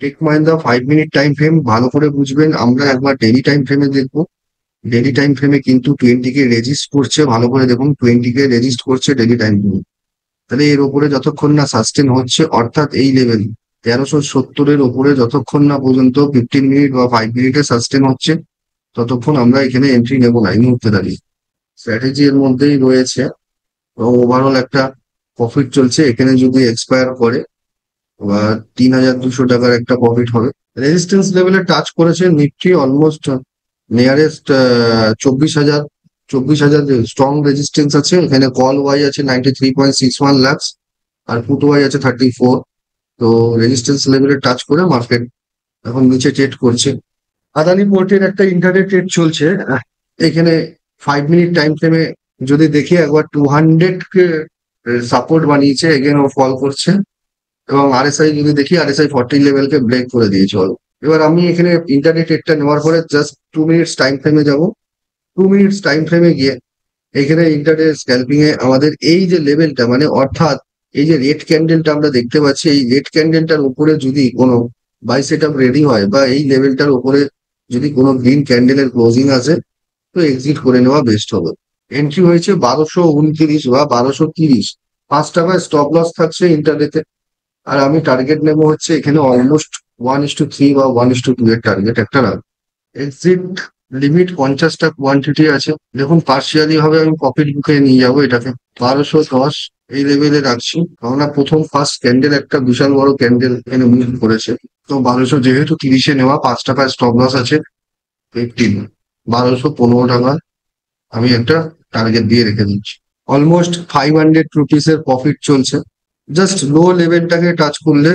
Take Mahindra 5 minute time frame ভালো করে বুঝবেন। আমরা একবার ডেলি টাইম ফ্রেমে দেখবো। ডেলি টাইম ফ্রেমে কিন্তু 20 কে রেজিস্ট করছে, ভালো করে দেখুন 20 কে রেজিস্ট করছে ডেলি টাইম ফ্রেমে। তাহলে এর উপরে যতক্ষণ না সাস্টেন হচ্ছে, অর্থাৎ এই লেভেল 1370-এর উপরে যতক্ষণ না পর্যন্ত 15 মিনিট বা 5 মিনিটে সাস্টেন হচ্ছে, ততক্ষণ আমরা এখানে এন্ট্রি নেবো না এই মুহূর্তে দাঁড়িয়ে। স্ট্র্যাটেজি এর মধ্যেই রয়েছে। ওভারঅল একটা প্রফিট চলছে, এখানে যদি এক্সপায়ার করে বা 3200 টাকার একটা প্রফিট হবে। রেজিস্ট্যান্স লেভেলে টাচ করেছে Nifty almost nearest 24,000। 24,000 strong resistance আছে এখানে। কল ওয়াই আছে 93.61 লাখস আর পুট ওয়াই আছে 34। তো রেজিস্ট্যান্স লেভেলে টাচ করে মার্কেট এখন নিচে ট্রেড করছে। আদানি পোর্টের একটা ইন্টারডে ট্রেড চলছে এখানে। 5 মিনিট টাইম ফ্রেমে যদি দেখি একবার 200 কে সাপোর্ট বানিয়েছে, এগেন ও ফল করছে। এবং আরএসআই যদি দেখি, আরএসআই 40 লেভেলকে ব্রেক করে দিয়েছে all। এবার আমি এখানে ইন্টারনেট ট্রেডটা নেওয়ার পরে জাস্ট 2 মিনিটস টাইম ফ্রেমে যাবো। 2 মিনিটস টাইম ফ্রেমে গিয়ে এখানে ইন্টারডে স্ক্যালপিং এ আমাদের এই যে লেভেলটা, মানে অর্থাৎ এই যে রেড ক্যান্ডেলটা আমরা দেখতে পাচ্ছি, এই রেড ক্যান্ডেলটার উপরে যদি কোনো বাই সেট আপ রেডি হয় বা এই লেভেলটার উপরে যদি কোনো গ্রিন ক্যান্ডেলের ক্লোজিং আসে, তো এক্সিট করে নেওয়া বেস্ট হবে। এন্ট্রি হয়েছে 1229 বা 1230। 5 টাকা স্টপ লস থাকছে ইন্টারনেটে। আর আমি টার্গেট নেবো হচ্ছে এখানে অলমোস্ট 1:3 বা 1:2 এর টার্গেট একটা রাখবো। এক্সিট লিমিট 50টা কোয়ান্টিটি আছে। দেখুন পার্সিয়ালি ভাবে আমি প্রফিট বুকে নিয়ে যাবো এটাকে। 1210 এই লেভেলে রাখছি, কেননা প্রথম ফার্স্ট ক্যান্ডেল একটা বিশাল বড় ক্যান্ডেল এখানে মুভ করেছে। তো 1200 যেহেতু 30-এ নেওয়া, 5 টাকার স্টপ লস আছে 15। 1215 টাকা আমি একটা টার্গেট দিয়ে রেখে দিচ্ছি। অলমোস্ট 500 রুপিসের প্রফিট চলছে। জাস্ট লো লেভেলটাকে টাচ করলে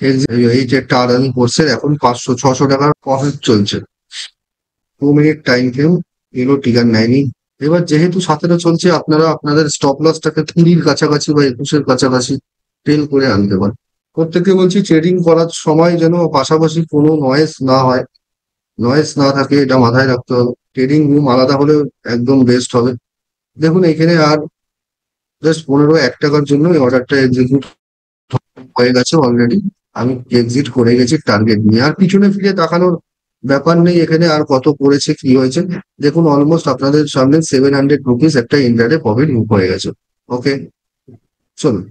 এই যে একটা আদানি কোর্সের এখন 500-600 টাকার প্রফিট চলছে। 2 মিনিট টাইম ফ্রেম এগুলো টিকার নেয়নি। এবার যেহেতু 17 চলছে, আপনারা আপনাদের স্টপ লসটাকে 20-র কাছাকাছি বা 21-এর কাছাকাছি টেল করে আনতে পারেন। প্রত্যেককে বলছি ট্রেডিং করার সময় যেন পাশাপাশি কোনো নয়েজ না হয়, নয়েজ না থাকে, এটা মাথায় রাখতে হবে। ট্রেডিং রুম আলাদা হলে একদম বেস্ট হবে। দেখুন এখানে আর জাস্ট 1 টাকার জন্য এই অর্ডারটা এক্সিকিউট হয়ে গেছে অলরেডি। আমি এক্সিট করে গেছি টার্গেট নিয়ে। আর পিছনে ফিরে তাকানোর ব্যাপার নেই এখানে, আর কত পড়েছে কি হয়েছে। দেখুন অলমোস্ট আপনাদের সামনে 700 রুপিস একটা ইন্টারডে প্রফিট মুভ হয়ে গেছে। ওকে, চলুন।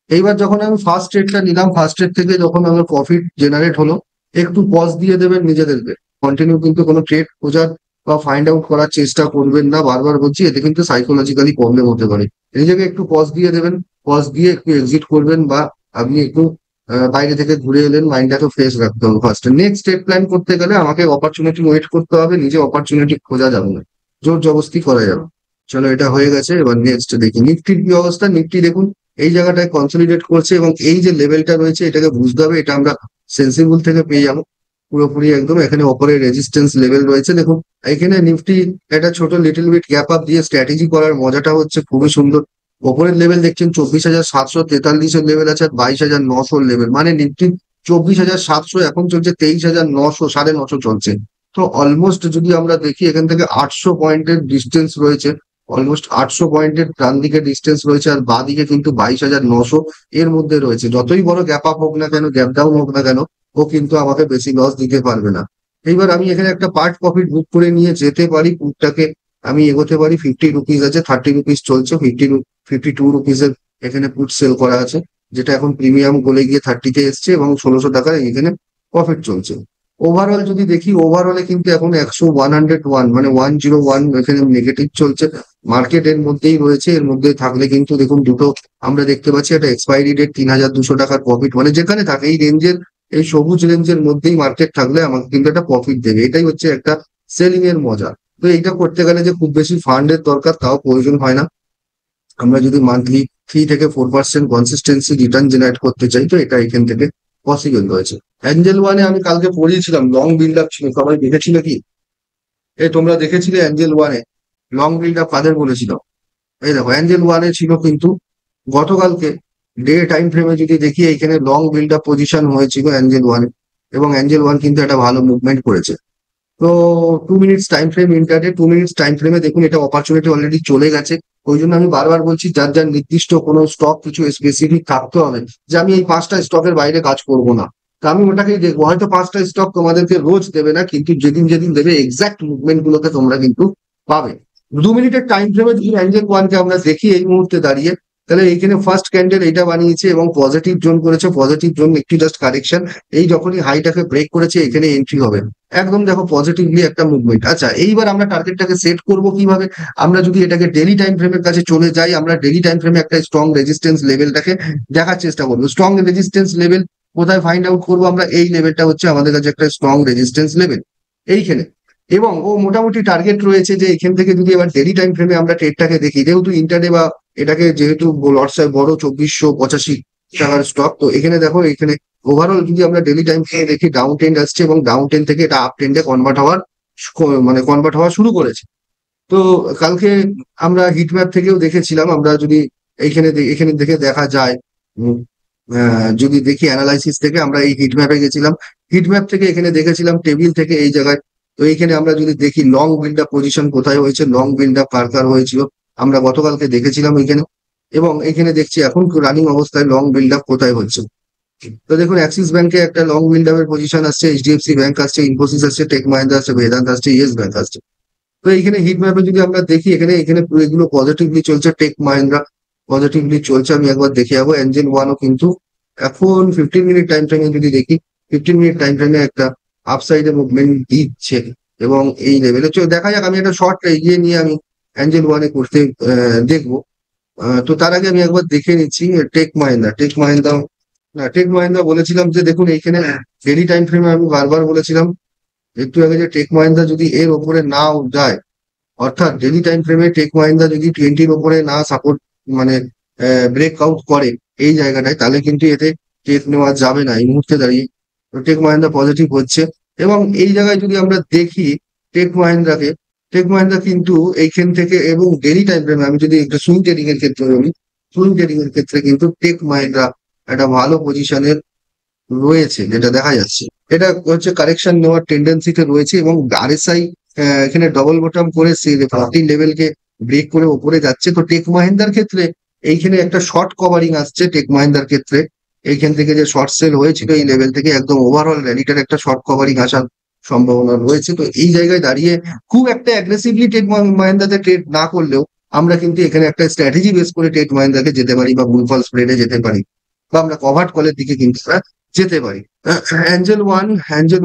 এইবার যখন আমি ফার্স্ট ট্রেডটা নিলাম, ফার্স্ট ট্রেড থেকে যখন আমার প্রফিট জেনারেট হলো, একটু পজ দিয়ে দেবেন নিজেদেরকে। কন্টিনিউ কিন্তু কোনো ট্রেড খোঁজার বা ফাইন্ড আউট করার চেষ্টা করবেন না, বারবার বলছি, এতে কিন্তু সাইকোলজিক্যালি প্রবলেম হতে পারে। নিজেকে একটু পজ দিয়ে দেবেন। পজ দিয়ে একটু এক্সিট করবেন, বা আপনি একটু বাইরে থেকে ঘুরে এলেন। মাইন্ডটাকে ফ্রেশ রাখতে হবে ফার্স্ট। নেক্সট স্টেপ প্ল্যান করতে গেলে আমাকে অপরচুনিটি ওয়েট করতে হবে, নিজে অপরচুনিটি খোঁজা যাবে না, জোর জবরদস্তি করা যাবে। চলো, এটা হয়ে গেছে। এবার নেক্সট দেখি নিফটির কি অবস্থা। নিফটি দেখুন এই জায়গাটায় কনসলিডেট করছে, এবং এই যে লেভেলটা রয়েছে এটাকে বুঝতে হবে। এটা আমরা সেন্সিবল থেকে পেয়ে যাবো পুরোপুরি একদম। এখানে ওপরে রেজিস্ট্যান্স লেভেল রয়েছে দেখুন। এখানে নিফটি একটা ছোট লিটল বিট গ্যাপ আপ দিয়ে স্ট্র্যাটেজি করার মজাটা হচ্ছে খুবই সুন্দর। ওপরের লেভেল দেখছেন 24,743-এর লেভেল আছে, আর 22,900 লেভেল, মানে নিফটি 24,700 এখন চলছে 23,900, 950 চলছে। তো অলমোস্ট যদি আমরা দেখি এখান থেকে 800 পয়েন্টের ডিস্টেন্স রয়েছে। অলমোস্ট 800 পয়েন্টের ডান দিকে ডিস্টেন্স রয়েছে, আর বাঁ দিকে কিন্তু 22,900 এর মধ্যে রয়েছে। যতই বড় গ্যাপ আপ হোক না কেন, গ্যাপ ডাউন হোক না কেন, ও কিন্তু আমাকে বেশি লস দিতে পারবে না। এইবার আমি এখানে একটা পার্ট প্রফিট বুক করে নিয়ে যেতে পারি। পুটটাকে আমি এগোতে পারি। 50 রুপিস আছে, 30 রুপিস চলছে। 52 রুপিসের এখানে পুট সেল করা আছে, যেটা এখন প্রিমিয়াম গলে গিয়ে 30-তে এসছে, এবং 1600 টাকার এখানে প্রফিট চলছে। ওভারঅল যদি দেখি, ওভারঅলে কিন্তু এখন 101 মানে 101 এখানে নেগেটিভ চলছে। মার্কেট এর মধ্যেই রয়েছে, এর মধ্যে থাকলে কিন্তু দেখুন দুটো আমরা দেখতে পাচ্ছি। একটা এক্সপায়ারি ডেট 3,200 টাকার প্রফিট, মানে যেখানে থাকে এই রেঞ্জের, এই সবুজ রেঞ্জের মধ্যেই মার্কেট থাকলে আমাকে কিন্তু একটা প্রফিট দেবে। এটাই হচ্ছে একটা সেলিং এর মজা। তো এইটা করতে গেলে যে খুব বেশি ফান্ডের দরকার তাও প্রয়োজন হয় না। আমরা যদি মান্থলি 3 থেকে 4% কনসিস্টেন্সি রিটার্ন জেনারেট করতে চাই, তো এটা এখান থেকে পসিবল রয়েছে। অ্যাঞ্জেল ওয়ানে আমি কালকে পড়িয়েছিলাম, লং বিল্ড আপ ছিল। সবাই দেখেছিলে কি? তোমরা দেখেছিলে অ্যাঞ্জেল ওয়ানে লং বিল্ড আপ কাদের বলেছিল? এই দেখো অ্যাঞ্জেল ওয়ানে ছিল কিন্তু গতকালকে ডে টাইম ফ্রেমে যদি দেখি, এখানে লং বিল্ড আপ পজিশন হয়েছিল অ্যাঞ্জেল ওয়ানে, এবং অ্যাঞ্জেল ওয়ান কিন্তু একটা ভালো মুভমেন্ট করেছে। তো 2 minutes time frame intraday, 2 minutes time ফ্রেমে দেখুন এটা অপরচুনিটি অলরেডি চলে গেছে। ওই জন্য আমি বারবার বলছি, যার যার নির্দিষ্ট কোনো স্টক কিছু স্পেসিফিক থাকতে হবে, যে আমি এই 5টা স্টকের বাইরে কাজ করব না। তো আমি ওটাকেই দেখবো। হয়তো 5টা স্টক তোমাদেরকে রোজ দেবে না, কিন্তু যেদিন যেদিন দেবে এক্সাক্ট মুভমেন্ট গুলোকে তোমরা কিন্তু পাবে। 2 মিনিটের টাইম ফ্রেমে যদি অ্যাঞ্জেল ওয়ানকে আমরা দেখি এই মুহূর্তে দাঁড়িয়ে, তাহলে এইখানে ফার্স্ট ক্যান্ডেল এটা বানিয়েছে এবং পজিটিভ জোন করেছে। পজিটিভ জোন একটু জাস্ট কারেকশন, এই যখনই হাইটাকে ব্রেক করেছে এখানে এন্ট্রি হবে। একদম দেখো পজিটিভলি একটা মুভমেন্ট। আচ্ছা, এইবার আমরা টার্গেটটাকে সেট করব কিভাবে? আমরা যদি এটাকে ডেলি টাইম ফ্রেমের কাছে চলে যাই, আমরা ডেলি টাইম ফ্রেমে একটা স্ট্রং রেজিস্ট্যান্স লেভেলটাকে দেখার চেষ্টা করবো। স্ট্রং রেজিস্ট্যান্স লেভেল কোথায় ফাইন্ড আউট করবো আমরা? এই লেভেলটা হচ্ছে আমাদের কাছে একটা স্ট্রং রেজিস্ট্যান্স লেভেল এইখানে। এবং ও মোটামুটি টার্গেট রয়েছে যে এখান থেকে যদি এবার ডেলি টাইম ফ্রেমে আমরা ট্রেডটাকে দেখি, যেহেতু ইন্টারডে বা এটাকে যেহেতু লটসে বড় 2485 টাকার স্টক, তো এখানে দেখো এখানে ওভারঅল যদি আমরা ডেলি টাইম ফ্রেমে দেখি ডাউন ট্রেন্ড আসছে এবং ডাউন ট্রেন্ড থেকে এটা আপ ট্রেন্ডে কনভার্ট হওয়া শুরু করেছে। তো কালকে আমরা হিট ম্যাপ থেকেও দেখেছিলাম, আমরা যদি এখানে দেখে দেখা যায়, যদি দেখি অ্যানালাইসিস থেকে, আমরা এই হিট ম্যাপে গেছিলাম, হিট ম্যাপ থেকে এখানে দেখেছিলাম টেবিল থেকে এই জায়গায়। তো এইখানে আমরা যদি দেখি লং বিল্ড আপ পজিশন কোথায় হয়েছে, লং বিল্ড আপ কার কার হয়েছিল আমরা গতকালকে দেখেছিলাম এখানে। এবং এখানে দেখছি এখন রানিং অবস্থায় লং বিল্ড আপ কোথায় হচ্ছে। তো দেখুন অ্যাক্সিস ব্যাংকে একটা লং বিল্ড আপের পজিশন আসছে, এইচডিএফসি ব্যাংক আসছে, ইনফোসিস আসছে, টেক মাহিন্দ্রা আসছে, বেদান্ত আসছে, ইয়েস ব্যাংক আসছে। তো এইখানে হিট ম্যাপে যদি আমরা দেখি এখানে এখানে পুরো এগুলো পজিটিভলি চলছে। টেক মাহিন্দ্রা পজিটিভলি চলছে, আমি একবার দেখে যাবো। এঞ্জেল ওয়ানও কিন্তু এখন 15 মিনিট টাইম ফ্রেমে যদি দেখি, 15 মিনিট টাইম ফ্রেমে একটা আপসাইডে মুভমেন্ট দিচ্ছে এবং এই লেভেলে দেখা যাক। আমি একটা শর্ট এগিয়ে নিয়ে আমি অ্যাঞ্জেল ওয়ানে করতে দেখবো। তো তার আগে আমি একবার দেখে নিচ্ছি টেক মাহিন্দ্রা। না, টেক মাহিন্দ্রা বলেছিলাম যে দেখুন এইখানে ডেলি টাইম ফ্রেমে আমি বারবার বলেছিলাম একটু আগে যে টেক মাহিন্দ্রা যদি এর ওপরে নাও যায়, অর্থাৎ ডেলি টাইম ফ্রেমে টেক মাহিন্দ্রা যদি 20-র ওপরে না সাপোর্ট মানে ব্রেক আউট করে এই জায়গাটায়, তাহলে কিন্তু এতে ট্রেড নেওয়া যাবে না এই মুহূর্তে দাঁড়িয়ে। তো টেক মাহিন্দ্রা পজিটিভ হচ্ছে এবং এই জায়গায় যদি আমরা দেখি টেক মাহিন্দ্রাকে, টেক মাহিন্দ্রা কিন্তু এইখান থেকে এবং ডেলি টাইম ফ্রেমে আমি যদি একটা সুইং ট্রেডিং এর ক্ষেত্রে বলি, সুইং ট্রেডিং এর ক্ষেত্রে কিন্তু টেক মাহিন্দ্রা একটা ভালো পজিশনের রয়েছে যেটা দেখা যাচ্ছে। এটা হচ্ছে কারেকশন নেওয়ার টেন্ডেন্সিতে রয়েছে এবং আরএসআই এখানে ডবল বটম করে সেই 40 লেভেলকে ব্রেক করে উপরে যাচ্ছে। তো টেক মাহিন্দ্রার ক্ষেত্রে এইখানে একটা শর্ট কভারিং আসছে। টেক মাহিন্দ্রার ক্ষেত্রে এইখান থেকে যে শর্ট সেল হয়েছিল এই লেভেল থেকে একদম ওভারঅল র্যালিটার একটা শর্ট কভারিং আসার সম্ভাবনা রয়েছে। তো এই জায়গায় দাঁড়িয়ে খুব একটা অ্যাগ্রেসিভলি টেক মাহিন্দ্রাতে ট্রেড না করলেও আমরা কিন্তু এখানে একটা স্ট্র্যাটেজি বেস করে টেক মাহিন্দ্রাকে যেতে পারি বা বুলফল স্প্রেডে যেতে পারি বা আমরা কভার্ট কলের দিকে কিন্তু যেতে পারি। অ্যাঞ্জেল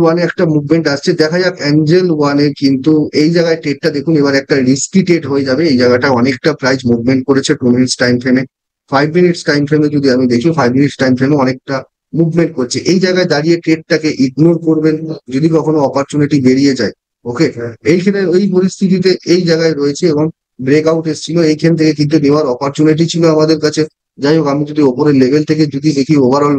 ওয়ানে একটা মুভমেন্ট আসছে, দেখা যাক অ্যাঞ্জেল ওয়ানে কিন্তু এই জায়গায় ট্রেডটা দেখুন এবার একটা রিস্কি ট্রেড হয়ে যাবে। এই জায়গাটা অনেকটা প্রাইস মুভমেন্ট করেছে 2 মিনিটস টাইম ফ্রেমে। 5 মিনিটস টাইম ফ্রেমে যদি আমি দেখি 5 মিনিটস টাইম ফ্রেমে অনেকটা মুভমেন্ট করছে। এই জায়গায় দাঁড়িয়ে ট্রেডটাকে ইগনোর করবেন যদি কখনো অপরচুনিটি বেরিয়ে যায়। ওকে, এইখানে ওই পরিস্থিতিতে এই জায়গায় রয়েছে এবং ব্রেকআউট এসেছিল এইখান থেকে কিন্তু নেওয়ার অপরচুনিটি ছিল আমাদের কাছে। যাই হোক, আমি যদি ওপরের লেভেল থেকে যদি দেখি ওভারঅল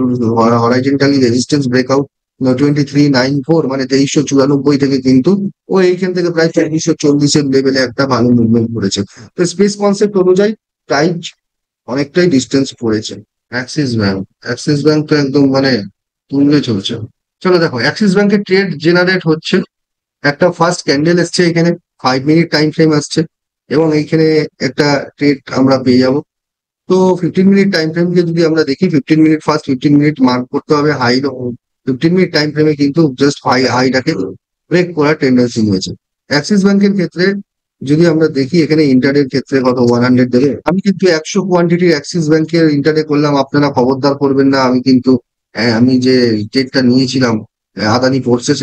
হরাইজন্টালি রেজিস্ট্যান্স ব্রেকআউট 2394 মানে 2394 থেকে কিন্তু ও এইখান থেকে প্রায় 2440-এর লেভেলে একটা ভালো মুভমেন্ট করেছে। তো স্পেস কনসেপ্ট অনুযায়ী প্রাইস অনেকটাই ডিস্টেন্স পড়েছে। অ্যাক্সিস ব্যাংক তো একদম মানে তুলে চলছে। চলো দেখো অ্যাক্সিস ব্যাংকের ট্রেড জেনারেট হচ্ছে, একটা ফার্স্ট ক্যান্ডেল এসছে এখানে, 5 মিনিট টাইম ফ্রেম আসছে এবং এইখানে একটা ট্রেড আমরা পেয়ে যাবো। তো 15 মিনিট টাইম ফ্রেমকে যদি আমরা দেখি, 15 মিনিট ফার্স্ট 15 মিনিট মার্ক করতে হবে হাই। 15 মিনিট টাইম ফ্রেমে কিন্তু জাস্ট হাইটাকে ব্রেক করার টেন্ডেন্সি রয়েছে। অ্যাক্সিস ব্যাংকের ক্ষেত্রে যদি আমরা দেখি এখানে ইন্টারডের ক্ষেত্রে কত 100 দেবে। আমি কিন্তু 100 কোয়ান্টিটির অ্যাক্সিস ব্যাংকের ইন্টারডে করলাম, আপনারা খবরদার করবেন না। আমি কিন্তু আমি যে ট্রেডটা নিয়েছিলাম আদানি পোর্টসে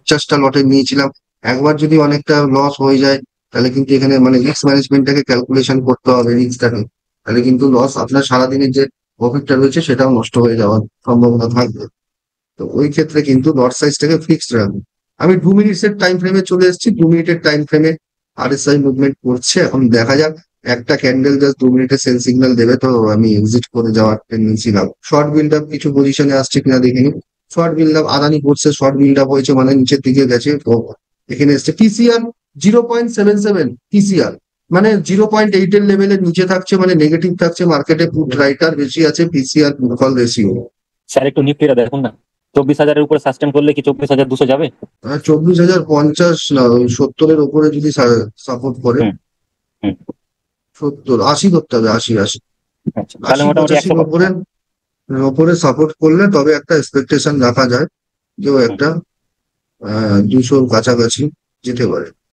50টা লটে নিয়েছিলাম। একবার যদি অনেকটা লস হয়ে যায় তাহলে কিন্তু এখানে মানে রিস্ক ম্যানেজমেন্টটাকে ক্যালকুলেশন করতে হবে রিস্কটাকে, তাহলে কিন্তু লস আপনার সারাদিনের যে প্রফিটটা রয়েছে সেটাও নষ্ট হয়ে যাওয়ার সম্ভাবনা থাকবে। তো ওই ক্ষেত্রে কিন্তু লট সাইজটাকে ফিক্সড রাখবো। আমি 2 মিনিটের টাইম ফ্রেমে চলে এসেছি। 2 মিনিটের টাইম ফ্রেমে আরএসআই মুভমেন্ট করছে, এখন দেখা যাক একটা ক্যান্ডেল জাস্ট 2 মিনিটের সেল সিগন্যাল দেবে তো আমি এক্সিট করে যাওয়ার টেন্ডেন্সি রাখবো। শর্ট বিল্ড আপ কিছু পজিশনে আসছে কিনা দেখিনি। শর্ট বিল্ড আপ আদানি করছে, শর্ট বিল্ড আপ হয়েছে মানে নিচের দিকে গেছে। তো এখানে এসছে পিসিআর 0.77, পিসিআর মানে 0.8 এর লেভেলের নিচে থাকছে, মানে নেগেটিভ থাকছে। মার্কেটে পুট রাইটার বেশি আছে, পিসিআর কল রেশিও। স্যার একটু নিফটিটা দেখুন না, 24,000-এর উপরে সাস্টেন করলে কি 24,200 যাবে? 24,050 না, 70-এর উপরে যদি সাপোর্ট করে, হুম হুম 70 80 করতে হবে, 80 80 আচ্ছা, তাহলে 80 মোটামুটি 85-র উপরে এর ওপরে সাপোর্ট করলে তবে একটা এক্সপেকটেশন রাখা যায় যে ও একটা 200 কাছাকাছি যেতে পারে।